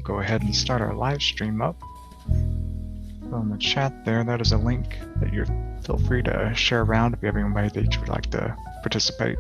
go ahead and start our live stream up. So in the chat there, that is a link that you feel free to share around if you have anybody that you would like to participate.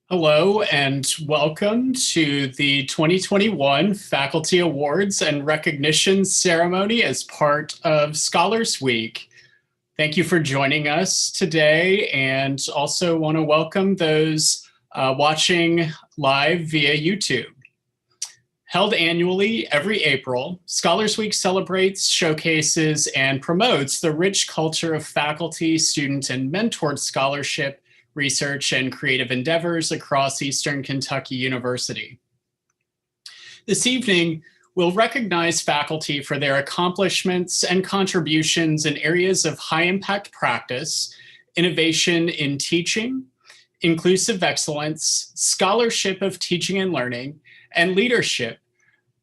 Hello and welcome to the 2021 Faculty Awards and Recognition Ceremony as part of Scholars Week. Thank you for joining us today, and also want to welcome those watching live via YouTube. Held annually every April, Scholars Week celebrates, showcases, and promotes the rich culture of faculty, student, and mentored scholarship, research, and creative endeavors across Eastern Kentucky University. This evening, we'll recognize faculty for their accomplishments and contributions in areas of high-impact practice, innovation in teaching, inclusive excellence, scholarship of teaching and learning, and leadership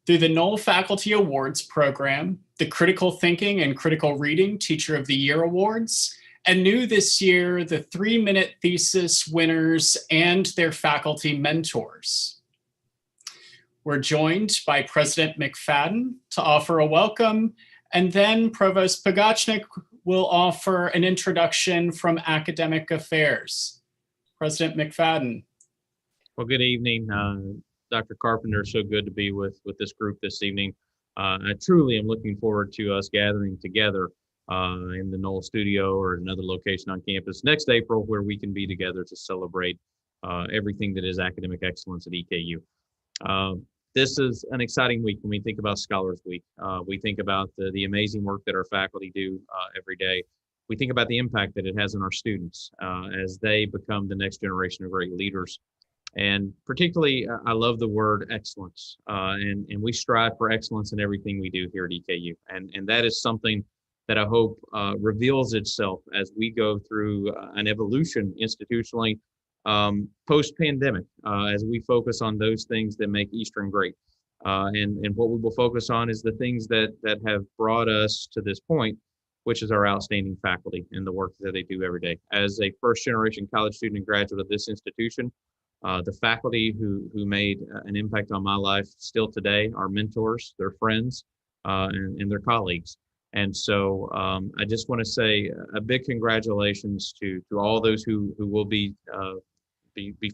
through the Knoll Faculty Awards program, the Critical Thinking and Critical Reading Teacher of the Year Awards, and new this year, the 3-minute thesis winners and their faculty mentors. We're joined by President McFadden to offer a welcome, and then Provost Pogachnik will offer an introduction from Academic Affairs. President McFadden. Well, good evening, Dr. Carpenter. So good to be with this group this evening. I truly am looking forward to us gathering together in the Knoll studio or another location on campus next April, where we can be together to celebrate everything that is academic excellence at EKU. This is an exciting week when we think about Scholars Week. We think about the amazing work that our faculty do every day. We think about the impact that it has on our students as they become the next generation of great leaders. And particularly, I love the word excellence. And we strive for excellence in everything we do here at EKU. And that is something that I hope reveals itself as we go through an evolution institutionally post-pandemic, as we focus on those things that make Eastern great. And what we will focus on is the things that have brought us to this point, which is our outstanding faculty and the work that they do every day. As a first-generation college student and graduate of this institution, the faculty who made an impact on my life still today are mentors, they're friends, and their colleagues. And so I just want to say a big congratulations to all those who will be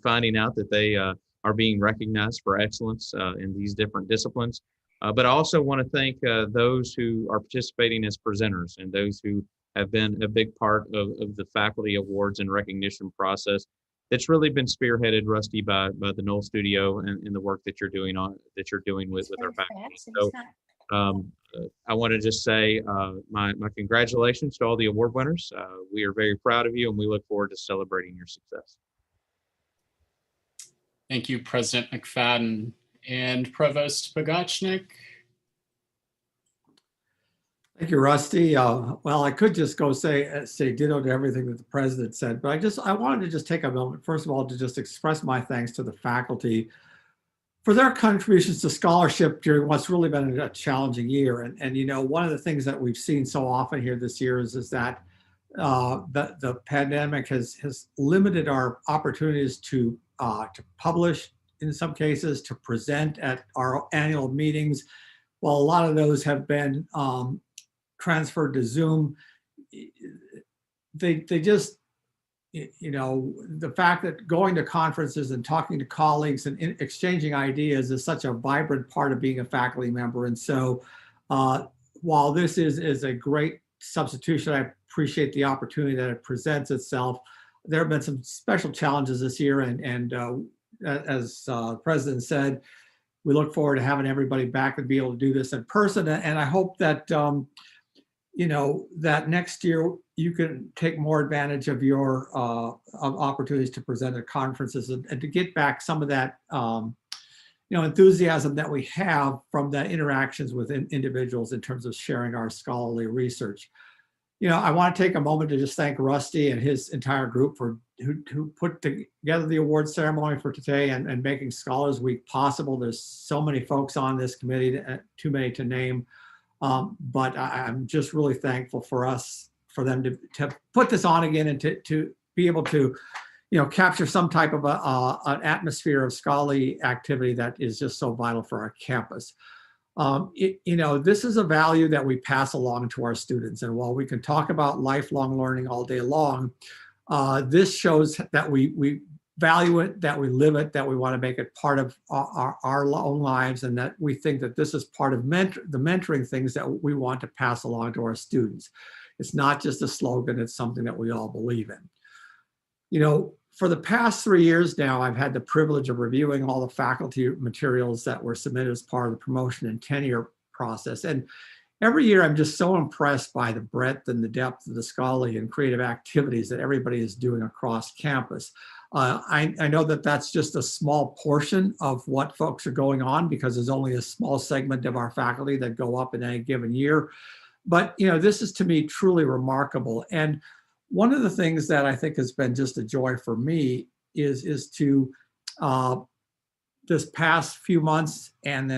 finding out that they are being recognized for excellence in these different disciplines. But I also want to thank those who are participating as presenters and those who have been a big part of the faculty awards and recognition process. That's really been spearheaded, Rusty, by the Knoll Studio and the work that you're doing with our faculty. So I want to just say my congratulations to all the award winners. We are very proud of you, and we look forward to celebrating your success. Thank you, President McFadden. And Provost Pogachnik. Thank you, Rusty. Well, I could just go say ditto to everything that the president said, but I wanted to just take a moment, first of all, to just express my thanks to the faculty for their contributions to scholarship during what's really been a challenging year. And you know, one of the things that we've seen so often here this year is that the pandemic has limited our opportunities to publish, in some cases, to present at our annual meetings. While a lot of those have been transferred to Zoom, they just, you know, the fact that going to conferences and talking to colleagues and exchanging ideas is such a vibrant part of being a faculty member. And so while this is a great substitution, I appreciate the opportunity that it presents itself. There have been some special challenges this year, and as the president said, we look forward to having everybody back and be able to do this in person. And I hope that, you know, that next year you can take more advantage of your of opportunities to present at conferences and to get back some of that, you know, enthusiasm that we have from the interactions with individuals in terms of sharing our scholarly research. You know, I want to take a moment to just thank Rusty and his entire group for who put together the award ceremony for today and making Scholars Week possible. There's so many folks on this committee, too many to name, but I'm just really thankful for them to put this on again and to be able to, you know, capture some type of an atmosphere of scholarly activity that is just so vital for our campus. You know, this is a value that we pass along to our students. And while we can talk about lifelong learning all day long, this shows that we value it, that we live it, that we want to make it part of our own lives, and that we think that this is part of the mentoring things that we want to pass along to our students. It's not just a slogan, it's something that we all believe in. You know, for the past 3 years now, I've had the privilege of reviewing all the faculty materials that were submitted as part of the promotion and tenure process. And every year, I'm just so impressed by the breadth and the depth of the scholarly and creative activities that everybody is doing across campus. I know that that's just a small portion of what folks are going on, because there's only a small segment of our faculty that go up in any given year. But, you know, this is to me truly remarkable. And one of the things that I think has been just a joy for me is to this past few months, and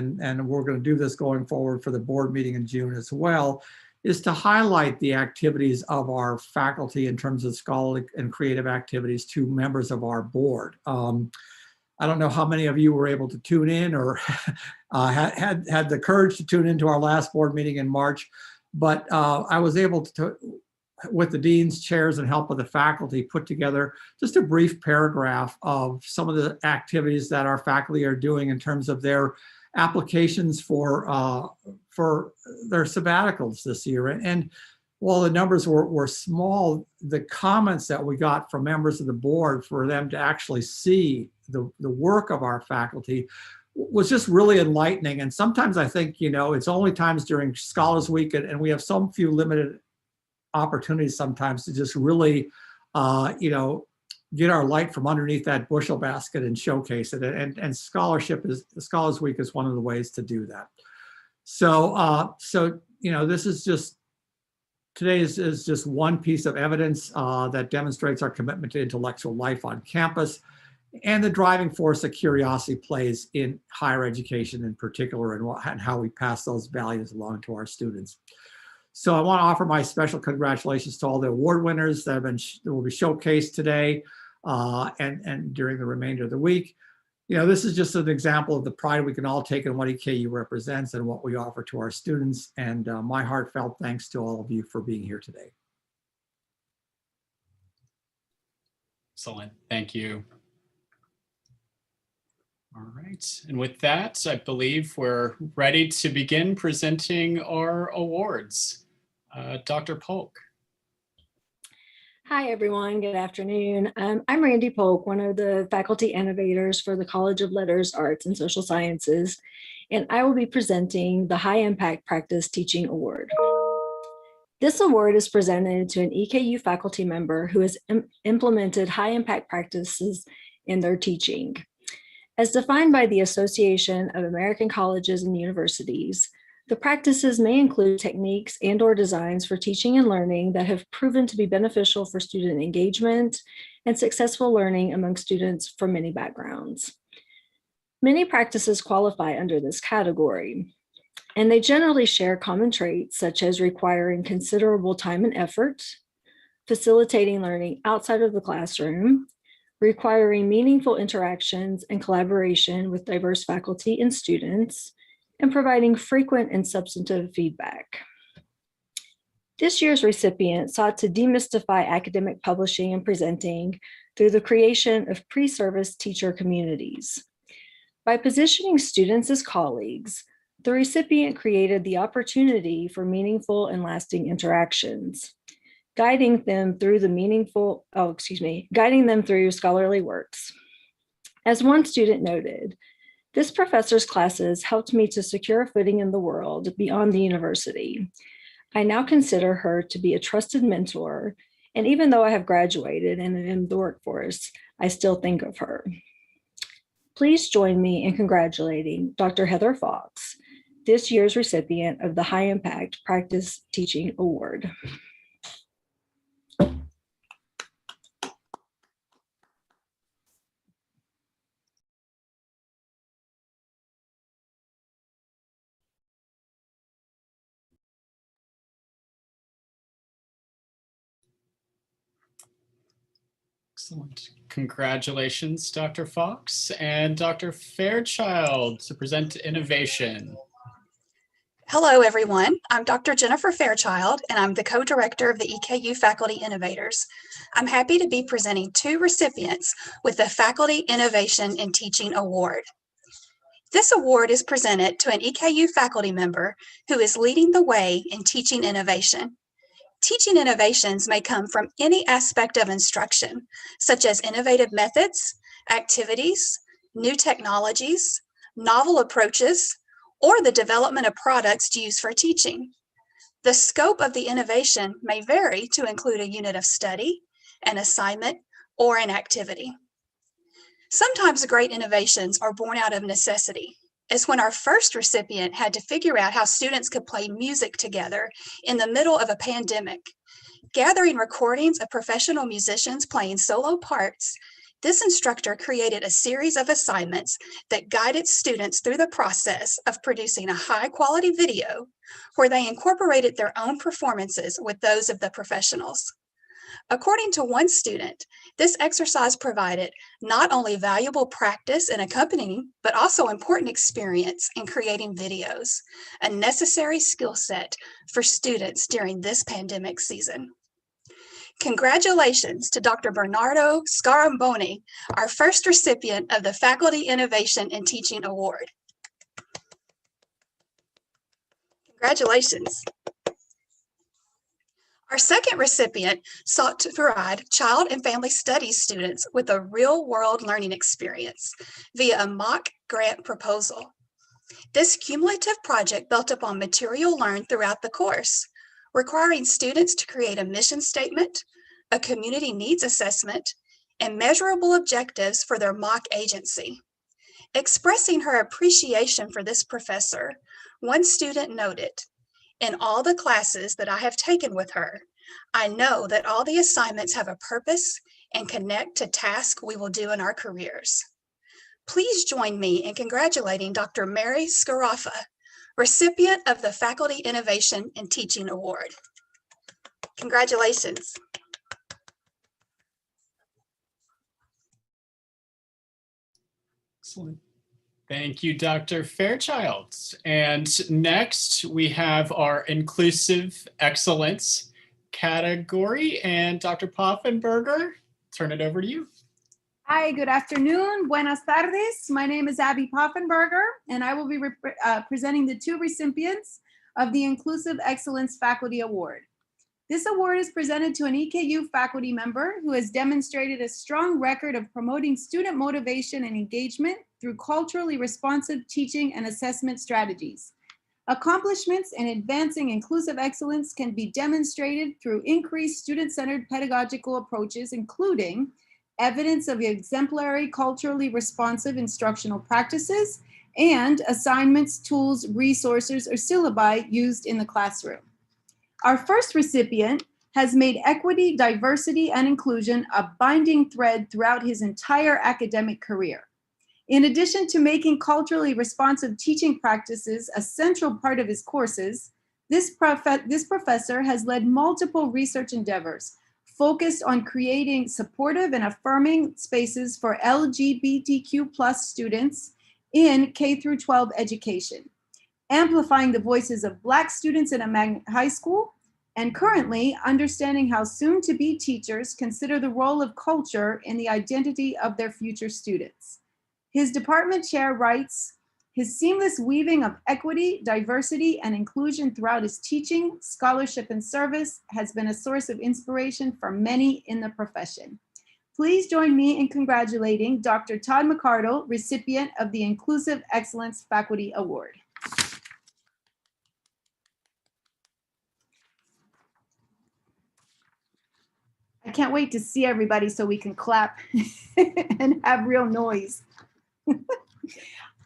we're going to do this going forward for the board meeting in June as well, is to highlight the activities of our faculty in terms of scholarly and creative activities to members of our board. I don't know how many of you were able to tune in or had the courage to tune into our last board meeting in March, but I was able to, with the deans, chairs, and help of the faculty, put together just a brief paragraph of some of the activities that our faculty are doing in terms of their applications for their sabbaticals this year. And while the numbers were small, the comments that we got from members of the board for them to actually see the work of our faculty was just really enlightening. And sometimes I think, it's only times during Scholars Week, and we have so few limited opportunities sometimes to just really, get our light from underneath that bushel basket and showcase it. And Scholars Week is one of the ways to do that. So, this is just, today is just one piece of evidence that demonstrates our commitment to intellectual life on campus and the driving force that curiosity plays in higher education in particular, and how we pass those values along to our students. So I want to offer my special congratulations to all the award winners that will be showcased today and during the remainder of the week. This is just an example of the pride we can all take in what EKU represents and what we offer to our students. And my heartfelt thanks to all of you for being here today. Excellent. Thank you. All right. And with that, I believe we're ready to begin presenting our awards. Dr. Polk. Hi, everyone. Good afternoon. I'm Randy Polk, one of the faculty innovators for the College of Letters, Arts, and Social Sciences, and I will be presenting the High Impact Practice Teaching Award. This award is presented to an EKU faculty member who has implemented high impact practices in their teaching. As defined by the Association of American Colleges and Universities, the practices may include techniques and/or designs for teaching and learning that have proven to be beneficial for student engagement and successful learning among students from many backgrounds. Many practices qualify under this category, and they generally share common traits such as requiring considerable time and effort, facilitating learning outside of the classroom, requiring meaningful interactions and collaboration with diverse faculty and students, and providing frequent and substantive feedback. This year's recipient sought to demystify academic publishing and presenting through the creation of pre-service teacher communities. By positioning students as colleagues, the recipient created the opportunity for meaningful and lasting interactions, guiding them through scholarly works. As one student noted, this professor's classes helped me to secure a footing in the world beyond the university. I now consider her to be a trusted mentor, and even though I have graduated and am in the workforce, I still think of her. Please join me in congratulating Dr. Heather Fox, this year's recipient of the High Impact Practice Teaching Award. Excellent. Congratulations, Dr. Fox, and Dr. Fairchild to present innovation. Hello, everyone. I'm Dr. Jennifer Fairchild, and I'm the co-director of the EKU Faculty Innovators. I'm happy to be presenting two recipients with the Faculty Innovation in Teaching Award. This award is presented to an EKU faculty member who is leading the way in teaching innovation. Teaching innovations may come from any aspect of instruction, such as innovative methods, activities, new technologies, novel approaches, or the development of products used for teaching. The scope of the innovation may vary to include a unit of study, an assignment, or an activity. Sometimes great innovations are born out of necessity, as when our first recipient had to figure out how students could play music together in the middle of a pandemic. Gathering recordings of professional musicians playing solo parts, this instructor created a series of assignments that guided students through the process of producing a high-quality video where they incorporated their own performances with those of the professionals. According to one student, this exercise provided not only valuable practice in accompanying, but also important experience in creating videos, a necessary skill set for students during this pandemic season. Congratulations to Dr. Bernardo Scaramboni, our first recipient of the Faculty Innovation in Teaching Award. Congratulations. Our second recipient sought to provide child and family studies students with a real-world learning experience via a mock grant proposal. This cumulative project built upon material learned throughout the course, requiring students to create a mission statement, a community needs assessment, and measurable objectives for their mock agency. Expressing her appreciation for this professor, one student noted, "In all the classes that I have taken with her, I know that all the assignments have a purpose and connect to tasks we will do in our careers." Please join me in congratulating Dr. Mary Scarafa, recipient of the Faculty Innovation and Teaching Award. Congratulations. Excellent. Thank you, Dr. Fairchild. And next, we have our Inclusive Excellence category. And Dr. Poffenberger, turn it over to you. Hi, good afternoon. Buenas tardes. My name is Abby Poffenberger, and I will be presenting the two recipients of the Inclusive Excellence Faculty Award. This award is presented to an EKU faculty member who has demonstrated a strong record of promoting student motivation and engagement through culturally responsive teaching and assessment strategies. Accomplishments in advancing inclusive excellence can be demonstrated through increased student-centered pedagogical approaches, including evidence of exemplary culturally responsive instructional practices and assignments, tools, resources, or syllabi used in the classroom. Our first recipient has made equity, diversity, and inclusion a binding thread throughout his entire academic career. In addition to making culturally responsive teaching practices a central part of his courses, this professor has led multiple research endeavors focused on creating supportive and affirming spaces for LGBTQ+ students in K-12 education, amplifying the voices of Black students in a magnet high school, and currently understanding how soon-to-be teachers consider the role of culture in the identity of their future students. His department chair writes, "His seamless weaving of equity, diversity, and inclusion throughout his teaching, scholarship, and service has been a source of inspiration for many in the profession." Please join me in congratulating Dr. Todd McCardle, recipient of the Inclusive Excellence Faculty Award. I can't wait to see everybody so we can clap and have real noise.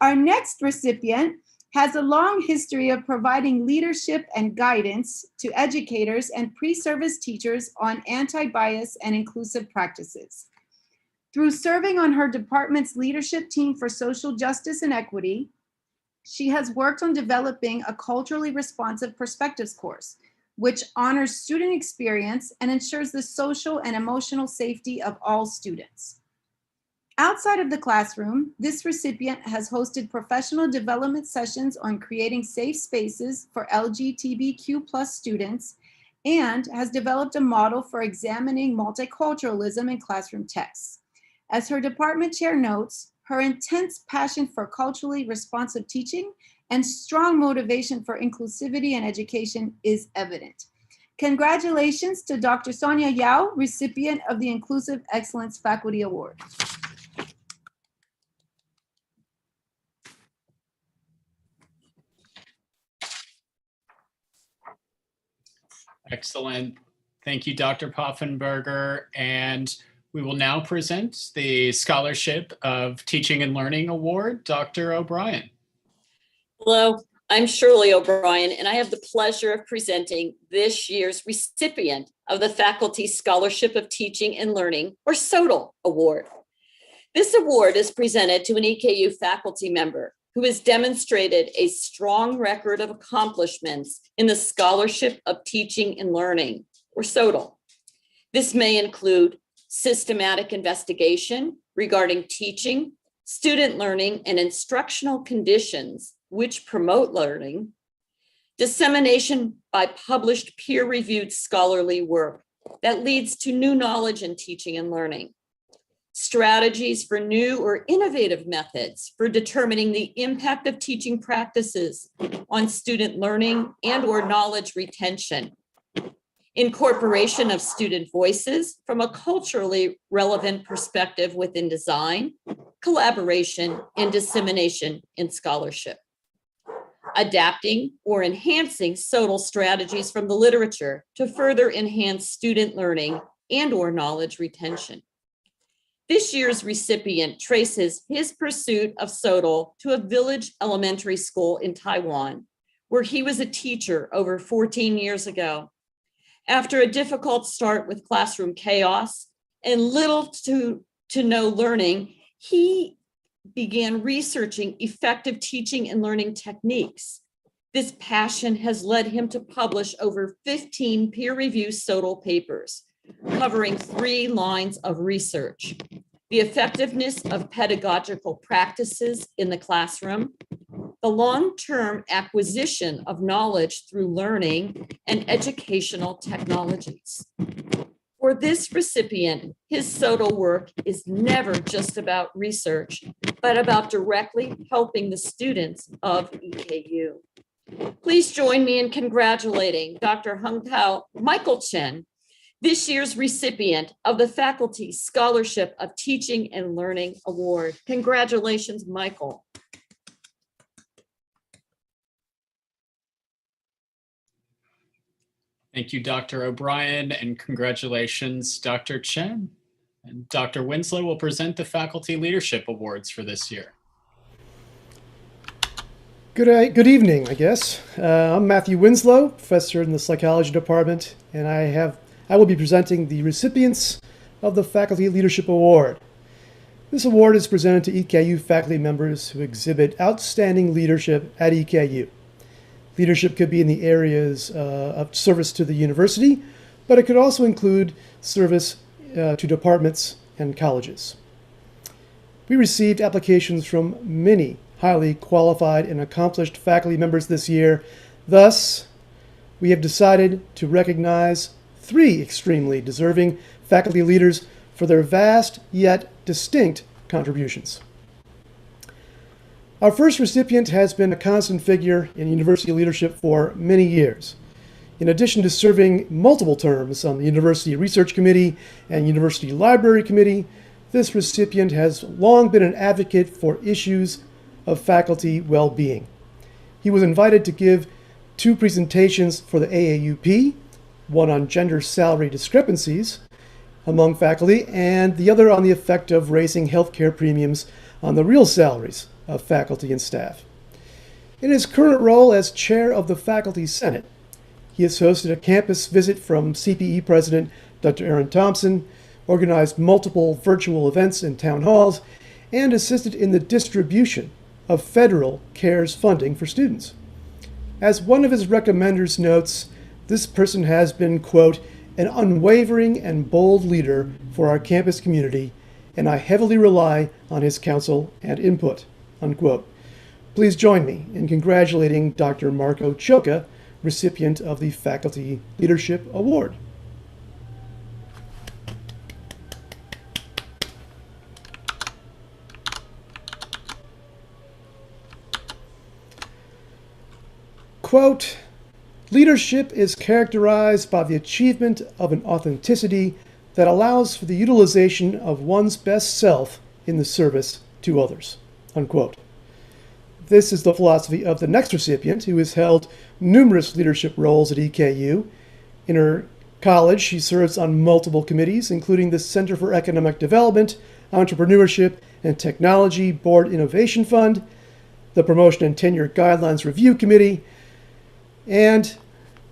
Our next recipient has a long history of providing leadership and guidance to educators and pre-service teachers on anti-bias and inclusive practices. Through serving on her department's leadership team for social justice and equity, she has worked on developing a culturally responsive perspectives course, which honors student experience and ensures the social and emotional safety of all students. Outside of the classroom, this recipient has hosted professional development sessions on creating safe spaces for LGBTQ+ students and has developed a model for examining multiculturalism in classroom texts. As her department chair notes, her intense passion for culturally responsive teaching and strong motivation for inclusivity and education is evident. Congratulations to Dr. Sonia Yao, recipient of the Inclusive Excellence Faculty Award. Excellent. Thank you, Dr. Poffenberger. And we will now present the Scholarship of Teaching and Learning Award, Dr. O'Brien. Hello, I'm Shirley O'Brien, and I have the pleasure of presenting this year's recipient of the Faculty Scholarship of Teaching and Learning, or SOTL Award. This award is presented to an EKU faculty member who has demonstrated a strong record of accomplishments in the Scholarship of Teaching and Learning, or SOTL. This may include systematic investigation regarding teaching, student learning, and instructional conditions which promote learning, dissemination by published peer-reviewed scholarly work that leads to new knowledge in teaching and learning, strategies for new or innovative methods for determining the impact of teaching practices on student learning and/or knowledge retention, incorporation of student voices from a culturally relevant perspective within design, collaboration, and dissemination in scholarship. Adapting or enhancing SOTL strategies from the literature to further enhance student learning and/or knowledge retention. This year's recipient traces his pursuit of SOTL to a village elementary school in Taiwan, where he was a teacher over 14 years ago. After a difficult start with classroom chaos and little to no learning, he began researching effective teaching and learning techniques. This passion has led him to publish over 15 peer-reviewed SOTL papers, covering 3 lines of research: the effectiveness of pedagogical practices in the classroom, the long-term acquisition of knowledge through learning, and educational technologies. For this recipient, his SOTL work is never just about research, but about directly helping the students of EKU. Please join me in congratulating Dr. Hung Tao Michael Chen, this year's recipient of the Faculty Scholarship of Teaching and Learning Award. Congratulations, Michael. Thank you, Dr. O'Brien, and congratulations, Dr. Chen. And Dr. Winslow will present the Faculty Leadership Awards for this year. Good evening, I guess. I'm Matthew Winslow, professor in the psychology department, and I will be presenting the recipients of the Faculty Leadership Award. This award is presented to EKU faculty members who exhibit outstanding leadership at EKU. Leadership could be in the areas of service to the university, but it could also include service to departments and colleges. We received applications from many highly qualified and accomplished faculty members this year. Thus, we have decided to recognize 3 extremely deserving faculty leaders for their vast yet distinct contributions. Our first recipient has been a constant figure in university leadership for many years. In addition to serving multiple terms on the University Research Committee and University Library Committee, this recipient has long been an advocate for issues of faculty well-being. He was invited to give 2 presentations for the AAUP, one on gender salary discrepancies among faculty, and the other on the effect of raising healthcare premiums on the real salaries of faculty and staff. In his current role as chair of the Faculty Senate, he has hosted a campus visit from CPE President Dr. Aaron Thompson, organized multiple virtual events and town halls, and assisted in the distribution of federal CARES funding for students. As one of his recommenders notes, this person has been, quote, an unwavering and bold leader for our campus community, and I heavily rely on his counsel and input, unquote. Please join me in congratulating Dr. Marco Choka, recipient of the Faculty Leadership Award. Quote, leadership is characterized by the achievement of an authenticity that allows for the utilization of one's best self in the service to others, unquote. This is the philosophy of the next recipient, who has held numerous leadership roles at EKU. In her college, she serves on multiple committees, including the Center for Economic Development, Entrepreneurship, and Technology Board Innovation Fund, the Promotion and Tenure Guidelines Review Committee, and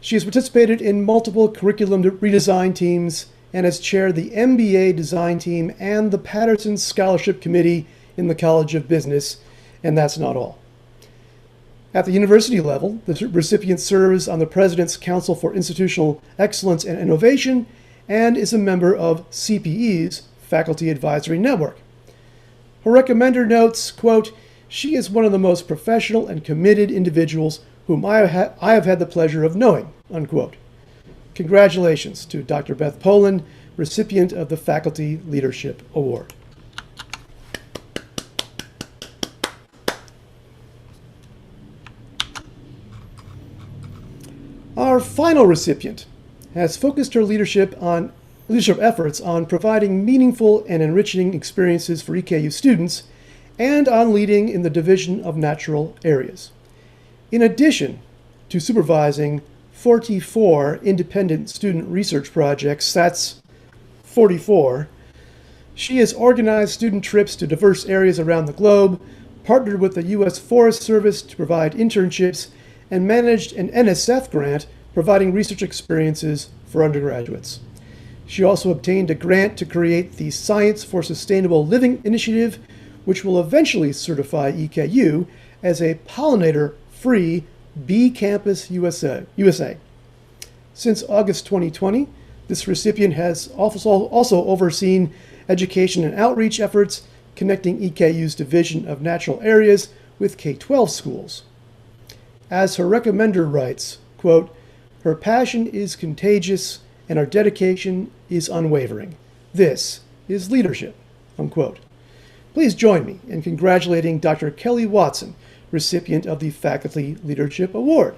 she has participated in multiple curriculum redesign teams and has chaired the MBA design team and the Patterson Scholarship Committee in the College of Business, and that's not all. At the university level, the recipient serves on the President's Council for Institutional Excellence and Innovation and is a member of CPE's Faculty Advisory Network. Her recommender notes, quote, she is one of the most professional and committed individuals whom I have had the pleasure of knowing, unquote. Congratulations to Dr. Beth Poland, recipient of the Faculty Leadership Award. Our final recipient has focused her leadership efforts on providing meaningful and enriching experiences for EKU students and on leading in the division of natural areas. In addition to supervising 44 independent student research projects, that's 44, she has organized student trips to diverse areas around the globe, partnered with the U.S. Forest Service to provide internships, and managed an NSF grant providing research experiences for undergraduates. She also obtained a grant to create the Science for Sustainable Living initiative, which will eventually certify EKU as a pollinator-free bee campus USA. Since August 2020, this recipient has also overseen education and outreach efforts connecting EKU's Division of Natural Areas with K-12 schools. As her recommender writes, quote, "Her passion is contagious and our dedication is unwavering. This is leadership," unquote. Please join me in congratulating Dr. Kelly Watson, recipient of the Faculty Leadership Award.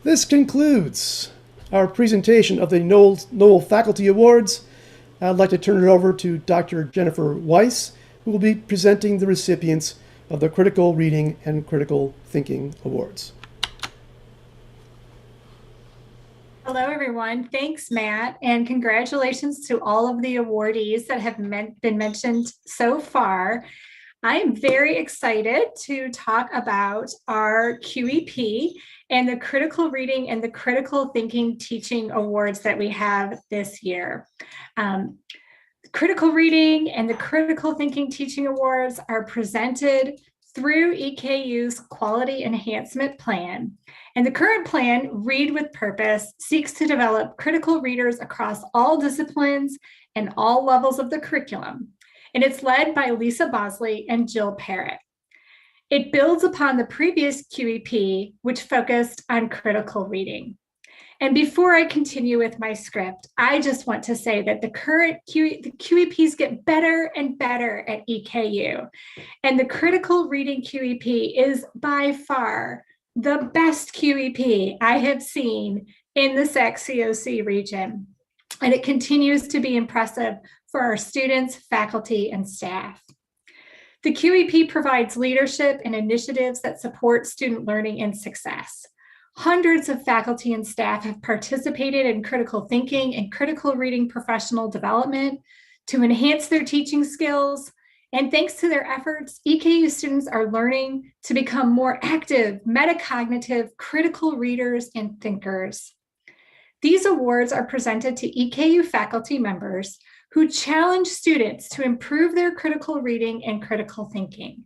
This concludes our presentation of the Knoll Faculty Awards. I'd like to turn it over to Dr. Jennifer Weiss, who will be presenting the recipients of the Critical Reading and Critical Thinking Awards. Hello, everyone. Thanks, Matt, and congratulations to all of the awardees that have been mentioned so far. I am very excited to talk about our QEP and the Critical Reading and the Critical Thinking Teaching Awards that we have this year. Critical Reading and the Critical Thinking Teaching Awards are presented through EKU's Quality Enhancement Plan. And the current plan, Read with Purpose, seeks to develop critical readers across all disciplines and all levels of the curriculum. And it's led by Lisa Bosley and Jill Parrott. It builds upon the previous QEP, which focused on critical reading. And before I continue with my script, I just want to say that the current the QEPs get better and better at EKU. And the critical reading QEP is by far the best QEP I have seen in the SAC-COC region. And it continues to be impressive for our students, faculty, and staff. The QEP provides leadership and initiatives that support student learning and success. Hundreds of faculty and staff have participated in critical thinking and critical reading professional development to enhance their teaching skills. And thanks to their efforts, EKU students are learning to become more active, metacognitive, critical readers and thinkers. These awards are presented to EKU faculty members who challenge students to improve their critical reading and critical thinking.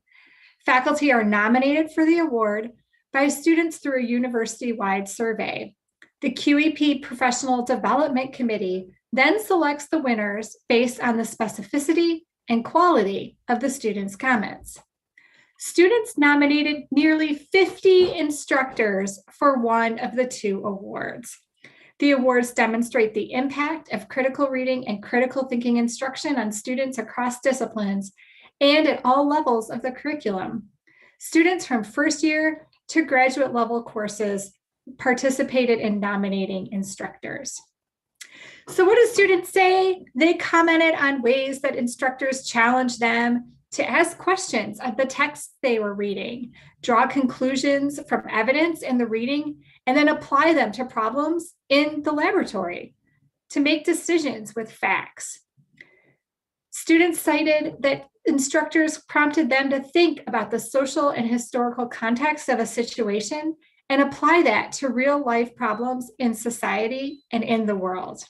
Faculty are nominated for the award by students through a university-wide survey. The QEP Professional Development Committee then selects the winners based on the specificity and quality of the students' comments. Students nominated nearly 50 instructors for one of the two awards. The awards demonstrate the impact of critical reading and critical thinking instruction on students across disciplines and at all levels of the curriculum. Students from first year to graduate level courses participated in nominating instructors. So what do students say? They commented on ways that instructors challenged them to ask questions of the text they were reading, draw conclusions from evidence in the reading, and then apply them to problems in the laboratory, to make decisions with facts. Students cited that instructors prompted them to think about the social and historical context of a situation and apply that to real life problems in society and in the world.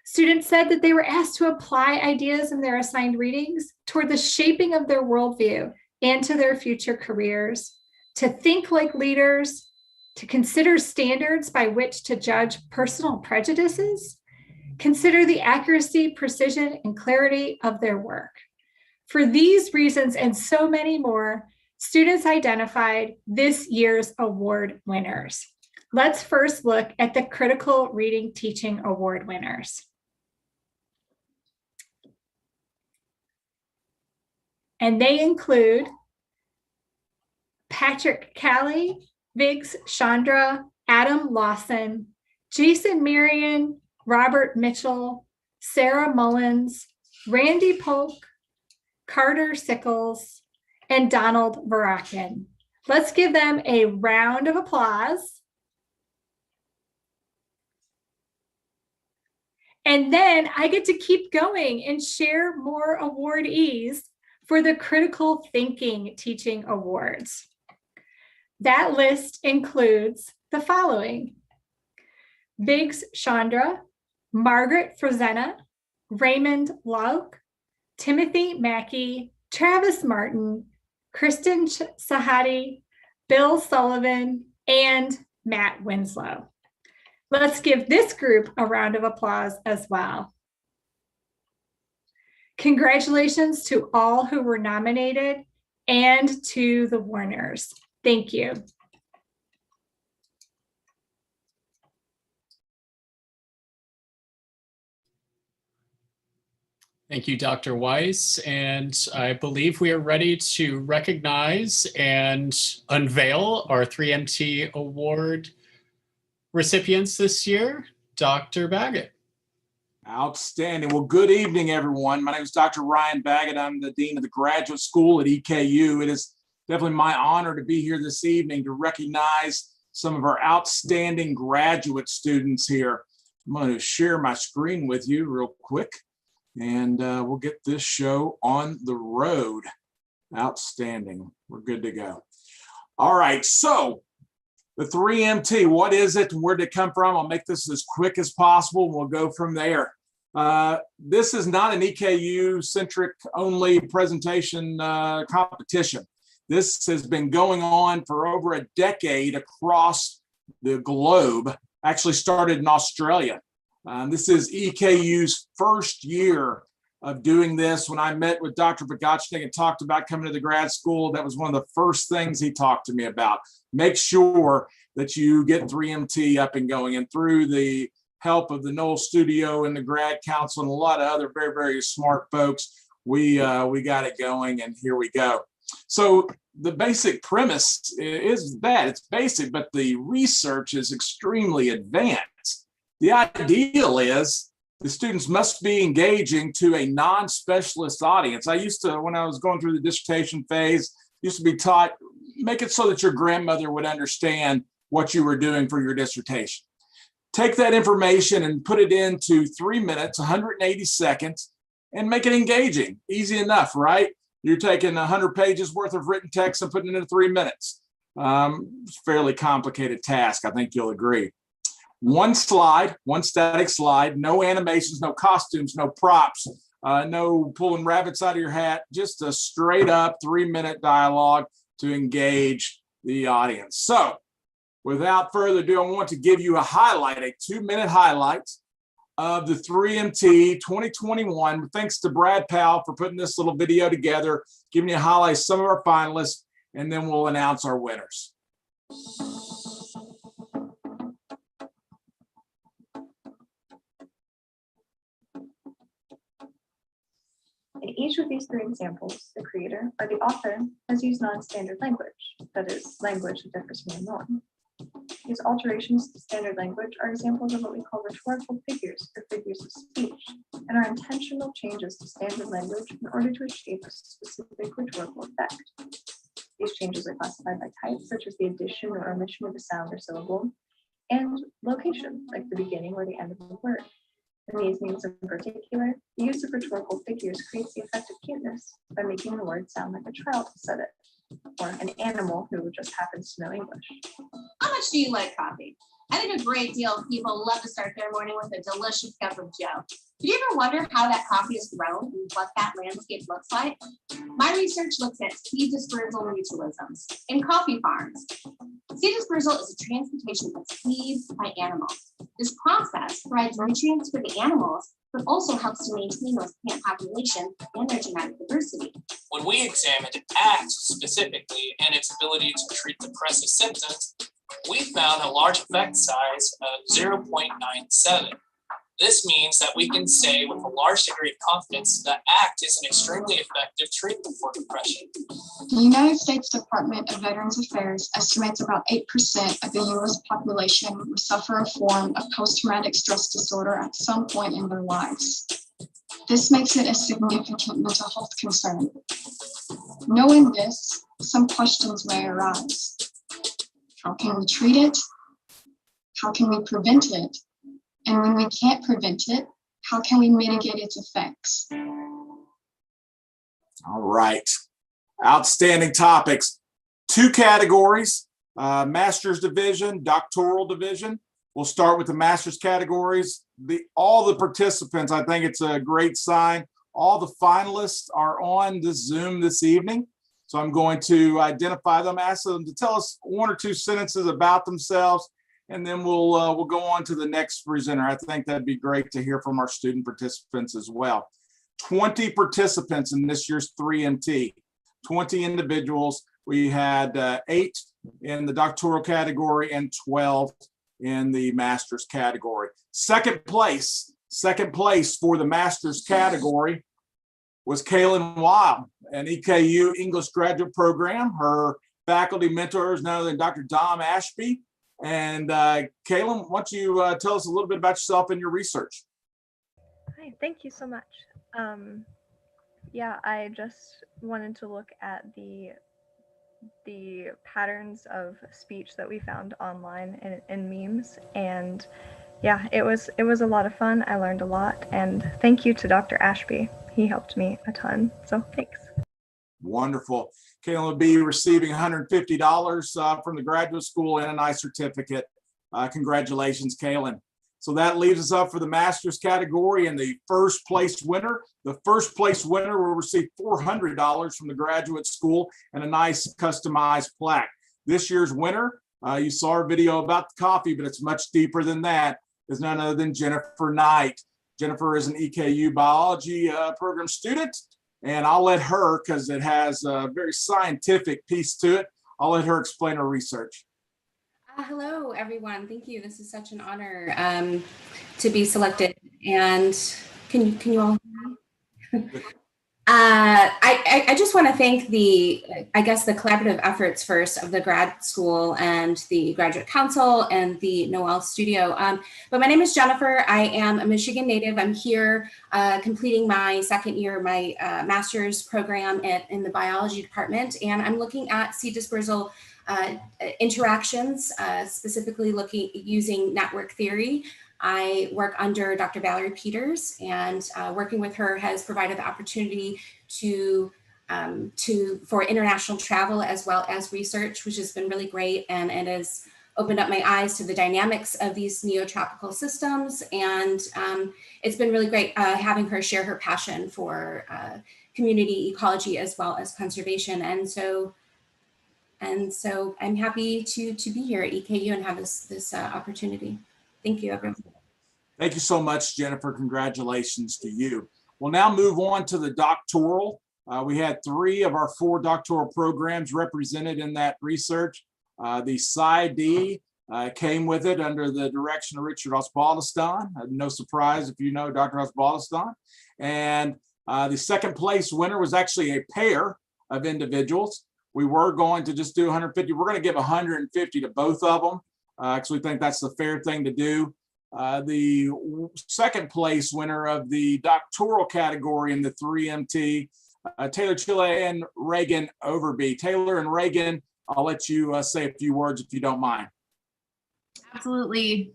Students said that they were asked to apply ideas in their assigned readings toward the shaping of their worldview and to their future careers, to think like leaders, to consider standards by which to judge personal prejudices, consider the accuracy, precision, and clarity of their work. For these reasons and so many more, students identified this year's award winners. Let's first look at the Critical Reading Teaching Award winners. And they include Patrick Callie, Viggs Chandra, Adam Lawson, Jason Marion, Robert Mitchell, Sarah Mullins, Randy Polk, Carter Sickles, and Donald Varakin. Let's give them a round of applause. And then I get to keep going and share more awardees for the Critical Thinking Teaching Awards. That list includes the following: Viggs Chandra, Margaret Frozenna, Raymond Lauk, Timothy Mackey, Travis Martin, Kristen Sahadi, Bill Sullivan, and Matt Winslow. Let's give this group a round of applause as well. Congratulations to all who were nominated and to the winners. Thank you. Thank you, Dr. Weiss. And I believe we are ready to recognize and unveil our 3MT Award recipients this year. Dr. Baggett. Outstanding. Well, good evening, everyone. My name is Dr. Ryan Baggett. I'm the Dean of the Graduate School at EKU. It is definitely my honor to be here this evening to recognize some of our outstanding graduate students here. I'm going to share my screen with you real quick, and we'll get this show on the road. Outstanding. We're good to go. All right, so the 3MT, what is it? Where did it come from? I'll make this as quick as possible. We'll go from there. This is not an EKU-centric only presentation competition. This has been going on for over a decade across the globe, actually started in Australia. This is EKU's first year of doing this. When I met with Dr. Bogachnik and talked about coming to the grad school, that was one of the first things he talked to me about. Make sure that you get 3MT up and going. And through the help of the Knoll Studio and the Grad Council and a lot of other very, very smart folks, we got it going, and here we go. So the basic premise is that it's basic, but the research is extremely advanced. The ideal is the students must be engaging to a non-specialist audience. I used to, when I was going through the dissertation phase, used to be taught, make it so that your grandmother would understand what you were doing for your dissertation. Take that information and put it into 3 minutes, 180 seconds, and make it engaging. Easy enough, right? You're taking 100 pages worth of written text and putting it into 3 minutes. It's a fairly complicated task, I think you'll agree. One slide, one static slide, no animations, no costumes, no props, no pulling rabbits out of your hat, just a straight up 3-minute dialogue to engage the audience. So without further ado, I want to give you a highlight, a 2-minute highlight of the 3MT 2021. Thanks to Brad Powell for putting this little video together, giving you a highlight of some of our finalists, and then we'll announce our winners. In each of these 3 examples, the creator or the author has used non-standard language, that is, language that differs from the norm. These alterations to standard language are examples of what we call rhetorical figures or figures of speech, and are intentional changes to standard language in order to achieve a specific rhetorical effect. These changes are classified by type, such as the addition or omission of a sound or syllable, and location, like the beginning or the end of a word. In these means in particular, the use of rhetorical figures creates the effect of cuteness by making the word sound like a child said it, or an animal who just happens to know English. How much do you like coffee? I think a great deal of people love to start their morning with a delicious cup of joe. Do you ever wonder how that coffee is grown and what that landscape looks like? My research looks at seed dispersal mutualisms in coffee farms. Seed dispersal is a transportation of seeds by animals. This process provides nutrients for the animals, but also helps to maintain those plant population and their genetic diversity. When we examined ACT specifically and its ability to treat depressive symptoms, we found a large effect size of 0.97. This means that we can say with a large degree of confidence that ACT is an extremely effective treatment for depression. The United States Department of Veterans Affairs estimates about 8% of the U.S. population will suffer a form of post-traumatic stress disorder at some point in their lives. This makes it a significant mental health concern. Knowing this, some questions may arise. How can we treat it? How can we prevent it? And when we can't prevent it, how can we mitigate its effects? All right. Outstanding topics. 2 categories, master's division, doctoral division. We'll start with the master's categories. All the participants, I think it's a great sign. All the finalists are on this Zoom this evening. So I'm going to identify them, ask them to tell us 1 or 2 sentences about themselves, and then we'll go on to the next presenter. I think that'd be great to hear from our student participants as well. 20 participants in this year's 3MT, 20 individuals. We had 8 in the doctoral category and 12 in the master's category. Second place for the master's category was Kaylin Weil, an EKU English graduate program. Her faculty mentor is none other than Dr. Dom Ashby. And Kaylin, why don't you tell us a little bit about yourself and your research? Hi, thank you so much. Yeah, I just wanted to look at the patterns of speech that we found online in memes, and yeah, it was a lot of fun. I learned a lot, and thank you to Dr. Ashby. He helped me a ton, so thanks. Wonderful. Kaylin will be receiving $150 from the graduate school and a nice certificate. Congratulations, Kaylin. So that leaves us up for the master's category, and the first place winner. The first place winner will receive $400 from the graduate school and a nice customized plaque. This year's winner, you saw our video about the coffee, but it's much deeper than that, is none other than Jennifer Knight. Jennifer is an EKU biology program student, and I'll let her, because it has a very scientific piece to it, I'll let her explain her research. Hello, everyone. Thank you. This is such an honor to be selected. And can you all hear me? I just want to thank the collaborative efforts first of the grad school and the graduate council and the Noel studio. But my name is Jennifer. I am a Michigan native. I'm here completing my second year, my master's program in the biology department. And I'm looking at seed dispersal interactions, specifically using network theory. I work under Dr. Valerie Peters, and working with her has provided the opportunity for international travel as well as research, which has been really great, and it has opened up my eyes to the dynamics of these neotropical systems. And it's been really great having her share her passion for community ecology as well as conservation. And so I'm happy to be here at EKU and have this opportunity. Thank you, everyone. Thank you so much, Jennifer. Congratulations to you. We'll now move on to the doctoral. We had 3 of our 4 doctoral programs represented in that research. The PsyD came with it under the direction of Richard Osbaldeston. No surprise if you know Dr. Osbaldeston. And the second place winner was actually a pair of individuals. We were going to just do 150. We're going to give 150 to both of them because we think that's the fair thing to do. The second place winner of the doctoral category in the 3MT, Taylor Chile and Reagan Overby. Taylor and Reagan, I'll let you say a few words if you don't mind. Absolutely.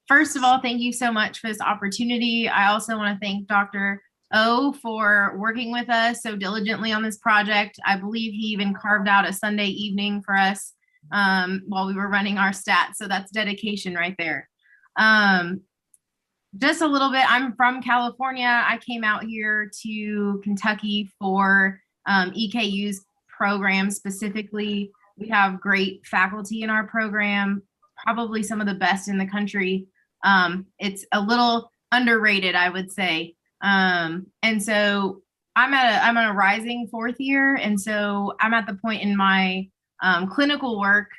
First of all, thank you so much for this opportunity. I also want to thank Dr. O for working with us so diligently on this project. I believe he even carved out a Sunday evening for us while we were running our stats. So that's dedication right there. Just a little bit, I'm from California. I came out here to Kentucky for EKU's program specifically. We have great faculty in our program, probably some of the best in the country. It's a little underrated, I would say. And so I'm at a rising 4th year. And so I'm at the point in my clinical work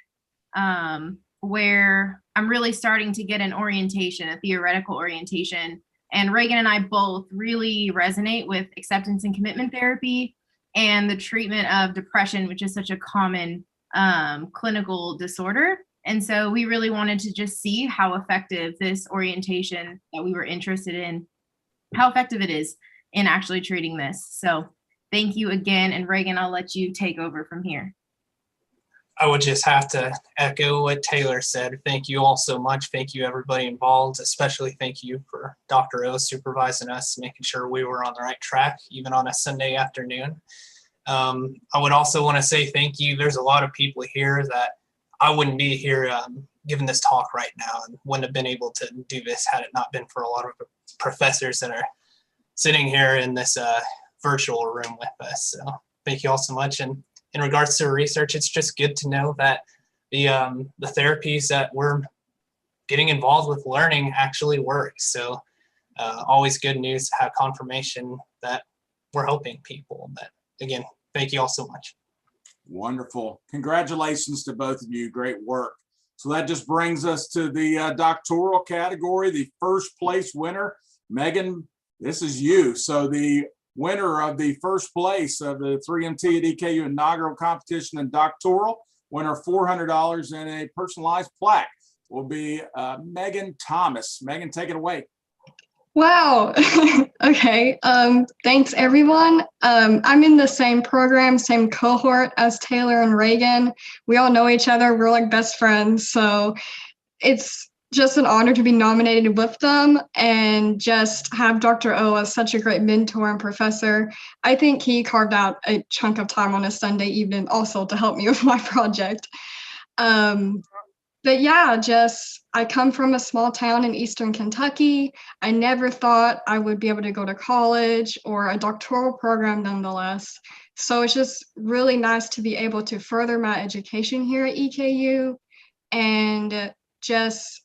where I'm really starting to get an orientation, a theoretical orientation. And Reagan and I both really resonate with acceptance and commitment therapy and the treatment of depression, which is such a common clinical disorder. And so we really wanted to just see how effective this orientation that we were interested in, how effective it is in actually treating this. So thank you again. And Reagan, I'll let you take over from here. I would just have to echo what Taylor said. Thank you all so much. Thank you, everybody involved, especially thank you for Dr. O supervising us, making sure we were on the right track, even on a Sunday afternoon. I would also want to say thank you. There's a lot of people here that I wouldn't be here giving this talk right now and wouldn't have been able to do this had it not been for a lot of professors that are sitting here in this virtual room with us. So thank you all so much. And in regards to research, it's just good to know that the therapies that we're getting involved with learning actually work. So always good news to have confirmation that we're helping people. But again, thank you all so much. Wonderful. Congratulations to both of you. Great work. So that just brings us to the doctoral category, the first place winner. Megan, this is you. So the winner of the first place of the 3MT at EKU inaugural competition in doctoral, winner of $400 and a personalized plaque, will be Megan Thomas. Megan, take it away. Wow. Okay. Thanks, everyone. I'm in the same program, same cohort as Taylor and Reagan. We all know each other. We're like best friends. So it's just an honor to be nominated with them and just have Dr. O as such a great mentor and professor. I think he carved out a chunk of time on a Sunday evening also to help me with my project. But yeah, I come from a small town in Eastern Kentucky. I never thought I would be able to go to college or a doctoral program nonetheless. So it's just really nice to be able to further my education here at EKU and just,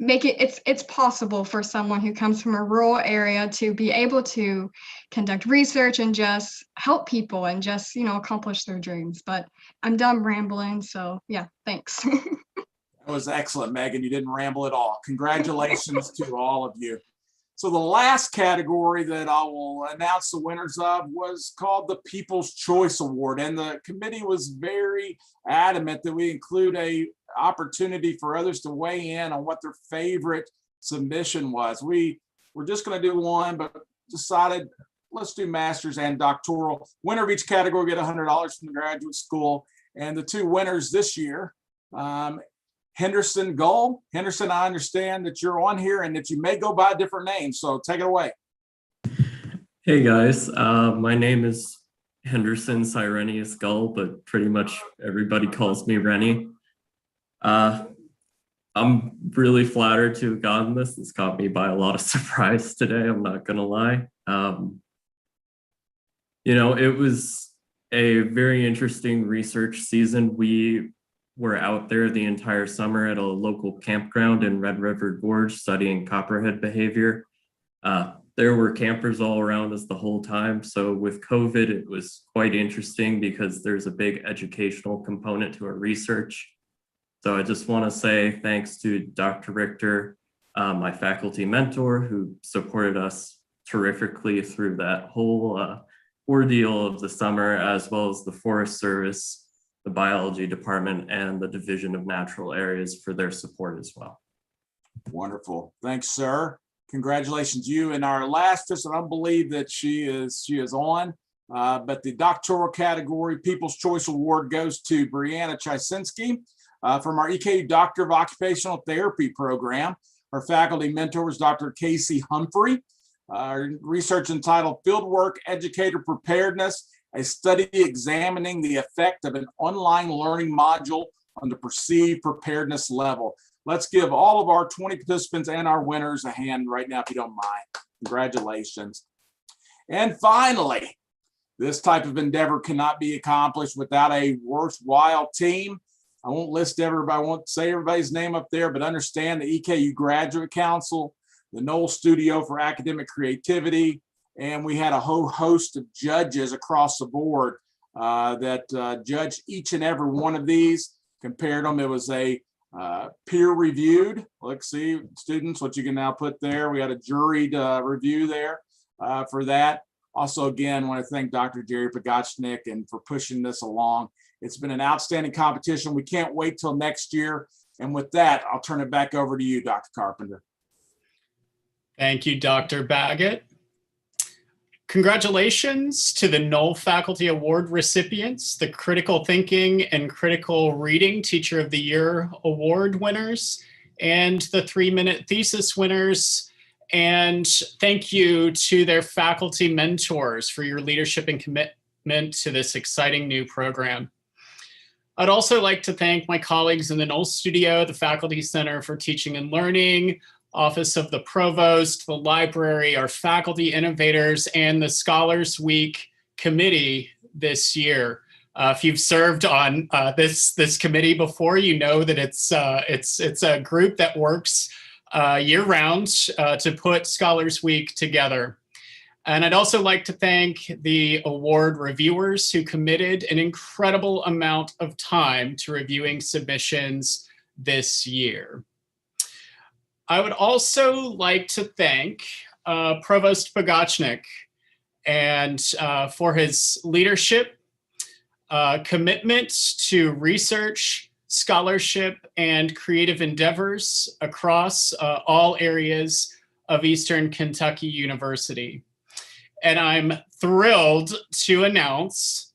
make it's possible for someone who comes from a rural area to be able to conduct research and just help people and just, accomplish their dreams. But I'm done rambling. So yeah, thanks. That was excellent, Megan. You didn't ramble at all. Congratulations to all of you. So the last category that I will announce the winners of was called the People's Choice Award. And the committee was very adamant that we include a opportunity for others to weigh in on what their favorite submission was. We were just going to do one, but decided let's do master's and doctoral. Winner of each category get $100 from the graduate school. And the two winners this year, Henderson Gull. Henderson, I understand that you're on here and that you may go by a different name, so take it away. Hey guys, my name is Henderson Cyrenius Gull, but pretty much everybody calls me Rennie. I'm really flattered to have gotten this. This caught me by a lot of surprise today, I'm not gonna lie. It was a very interesting research season. We were out there the entire summer at a local campground in Red River Gorge studying copperhead behavior. There were campers all around us the whole time. So with COVID, it was quite interesting because there's a big educational component to our research. So I just want to say thanks to Dr. Richter, my faculty mentor, who supported us terrifically through that whole ordeal of the summer, as well as the Forest Service, the biology department, and the Division of Natural Areas for their support as well. Wonderful. Thanks, sir. Congratulations, you. And our last, just I don't believe that she is on, but the doctoral category People's Choice Award goes to Brianna Chysinski from our EKU Doctor of Occupational Therapy program. Our faculty mentor was Dr. Casey Humphrey. Research entitled Fieldwork Educator Preparedness, a study examining the effect of an online learning module on the perceived preparedness level. Let's give all of our 20 participants and our winners a hand right now, if you don't mind. Congratulations. And finally, this type of endeavor cannot be accomplished without a worthwhile team. I won't list everybody, I won't say everybody's name up there, but understand the EKU Graduate Council, the Knoll Studio for Academic Creativity, and we had a whole host of judges across the board that judged each and every one of these. compared them. It was a peer reviewed. Let's see, students, what you can now put there. We had a juried review there for that. Also, again, want to thank Dr. Jerry Pogachnik and for pushing this along. It's been an outstanding competition. We can't wait till next year. And with that, I'll turn it back over to you, Dr. Carpenter. Thank you, Dr. Baggett. Congratulations to the Knoll Faculty Award recipients, the Critical Thinking and Critical Reading Teacher of the Year Award winners, and the 3-minute thesis winners. And thank you to their faculty mentors for your leadership and commitment to this exciting new program. I'd also like to thank my colleagues in the Knoll Studio, the Faculty Center for Teaching and Learning, Office of the Provost, the library, our faculty innovators, and the Scholars Week committee this year. If you've served on this committee before, you know that it's a group that works year-round to put Scholars Week together. And I'd also like to thank the award reviewers who committed an incredible amount of time to reviewing submissions this year. I would also like to thank Provost Pogachnik and for his leadership, commitment to research, scholarship, and creative endeavors across all areas of Eastern Kentucky University. And I'm thrilled to announce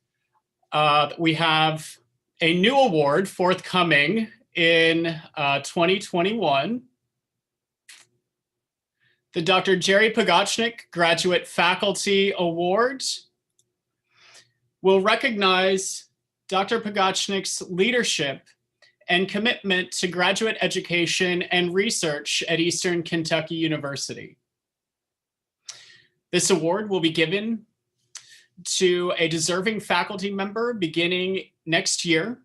that we have a new award forthcoming in 2021. The Dr. Jerry Pogachnik Graduate Faculty Award will recognize Dr. Pogachnik's leadership and commitment to graduate education and research at Eastern Kentucky University. This award will be given to a deserving faculty member beginning next year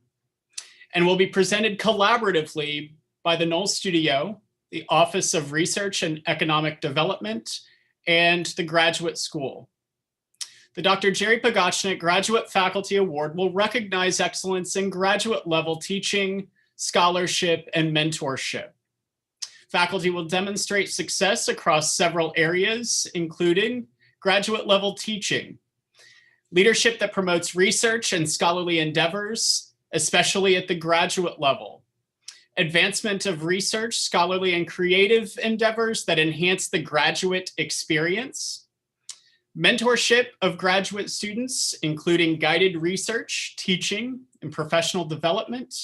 and will be presented collaboratively by the Knoll Studio, the Office of Research and Economic Development, and the Graduate School. The Dr. Jerry Pogachnik Graduate Faculty Award will recognize excellence in graduate level teaching, scholarship, and mentorship. Faculty will demonstrate success across several areas, including graduate level teaching, leadership that promotes research and scholarly endeavors, especially at the graduate level, advancement of research, scholarly, and creative endeavors that enhance the graduate experience, mentorship of graduate students, including guided research, teaching, and professional development,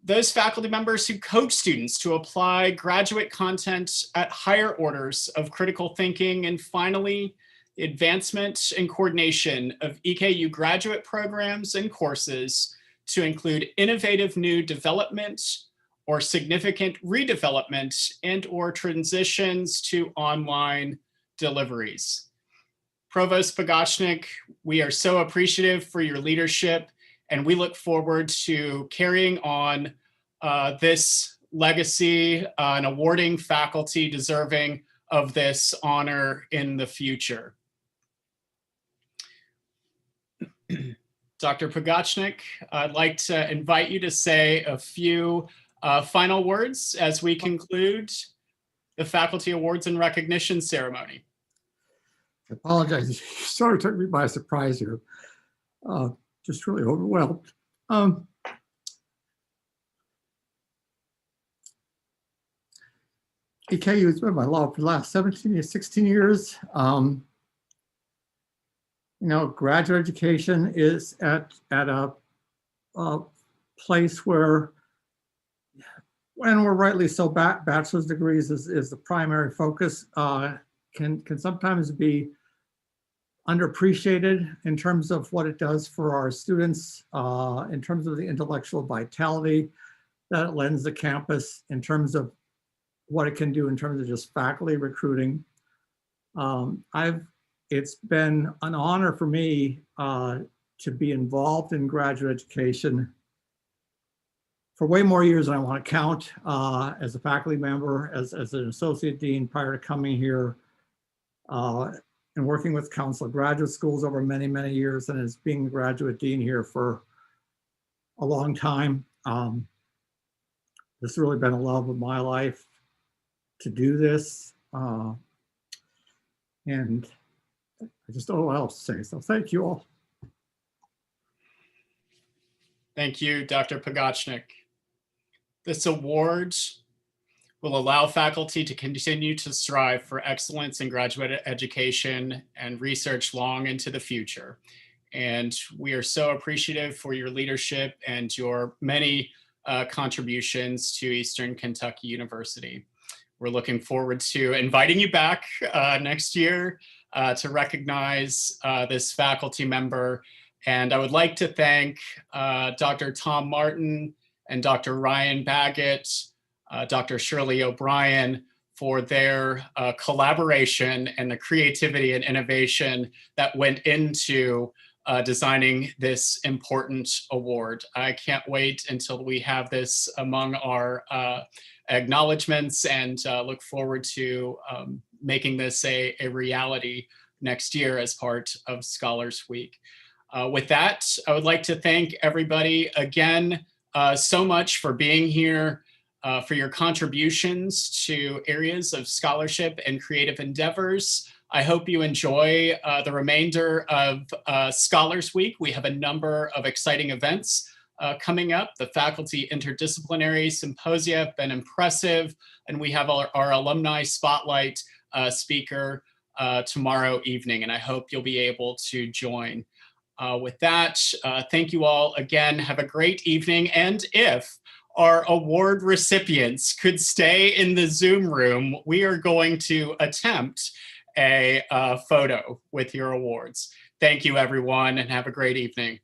those faculty members who coach students to apply graduate content at higher orders of critical thinking, and finally, the advancement and coordination of EKU graduate programs and courses to include innovative new development or significant redevelopment and/or transitions to online deliveries. Provost Pogachnik, we are so appreciative for your leadership, and we look forward to carrying on this legacy and awarding faculty deserving of this honor in the future. Dr. Pogachnik, I'd like to invite you to say a few final words as we conclude the Faculty Awards and Recognition Ceremony. I apologize. You sort of took me by surprise here. Just really overwhelmed. EKU has been my law for the last 16 years. You know, graduate education is at a place where, and we're rightly so, bachelor's degrees is the primary focus, can sometimes be underappreciated in terms of what it does for our students, in terms of the intellectual vitality that it lends the campus, in terms of what it can do in terms of just faculty recruiting. It's been an honor for me to be involved in graduate education for way more years than I want to count, as a faculty member, as an associate dean prior to coming here, and working with Council of Graduate Schools over many, many years, and as being the graduate dean here for a long time. It's really been a love of my life to do this. And I just don't know what else to say. So thank you all. Thank you, Dr. Pogachnik. This award will allow faculty to continue to strive for excellence in graduate education and research long into the future. And we are so appreciative for your leadership and your many contributions to Eastern Kentucky University. We're looking forward to inviting you back next year to recognize this faculty member. And I would like to thank Dr. Tom Martin and Dr. Ryan Baggett, Dr. Shirley O'Brien for their collaboration and the creativity and innovation that went into designing this important award. I can't wait until we have this among our acknowledgements and look forward to making this a reality next year as part of Scholars Week. With that, I would like to thank everybody again so much for being here, for your contributions to areas of scholarship and creative endeavors. I hope you enjoy the remainder of Scholars Week. We have a number of exciting events coming up. The Faculty Interdisciplinary Symposia have been impressive, and we have our Alumni Spotlight speaker tomorrow evening, and I hope you'll be able to join. With that, thank you all again. Have a great evening. And if our award recipients could stay in the Zoom room, we are going to attempt a photo with your awards. Thank you, everyone, and have a great evening.